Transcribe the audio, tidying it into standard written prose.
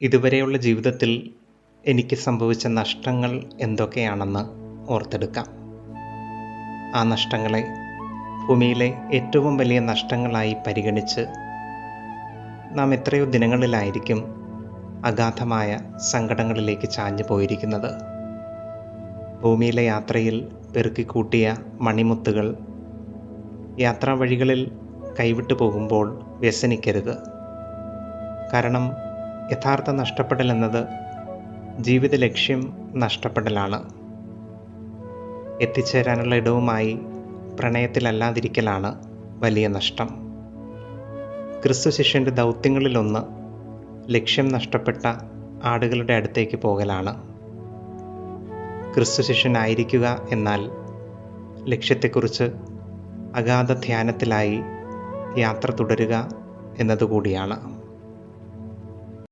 ഇതുവരെയുള്ള ജീവിതത്തിൽ എനിക്ക് സംഭവിച്ച നഷ്ടങ്ങൾ എന്തൊക്കെയാണെന്ന് ഓർത്തെടുക്കാം. ആ നഷ്ടങ്ങളെ ഭൂമിയിലെ ഏറ്റവും വലിയ നഷ്ടങ്ങളായി പരിഗണിച്ച് നാം എത്രയോ ദിനങ്ങളിലായിരിക്കും അഗാധമായ സങ്കടങ്ങളിലേക്ക് ചാഞ്ഞു പോയിരിക്കുന്നത്. ഭൂമിയിലെ യാത്രയിൽ പെറുക്കിക്കൂട്ടിയ മണിമുത്തുകൾ യാത്രാ വഴികളിൽ കൈവിട്ടു പോകുമ്പോൾ വ്യസനിക്കരുത്. കാരണം യഥാർത്ഥ നഷ്ടപ്പെടൽ എന്നത് ജീവിത ലക്ഷ്യം നഷ്ടപ്പെടലാണ്. എത്തിച്ചേരാനുള്ള ഇടവുമായി പ്രണയത്തിലല്ലാതിരിക്കലാണ് വലിയ നഷ്ടം. ക്രിസ്തു ശിഷ്യൻ്റെ ദൗത്യങ്ങളിലൊന്ന് ലക്ഷ്യം നഷ്ടപ്പെട്ട ആടുകളുടെ അടുത്തേക്ക് പോകലാണ്. ക്രിസ്തു ശിഷ്യനായിരിക്കുക എന്നാൽ ലക്ഷ്യത്തെക്കുറിച്ച് അഗാധ ധ്യാനത്തിലായി യാത്ര തുടരുക എന്നതുകൂടിയാണ്.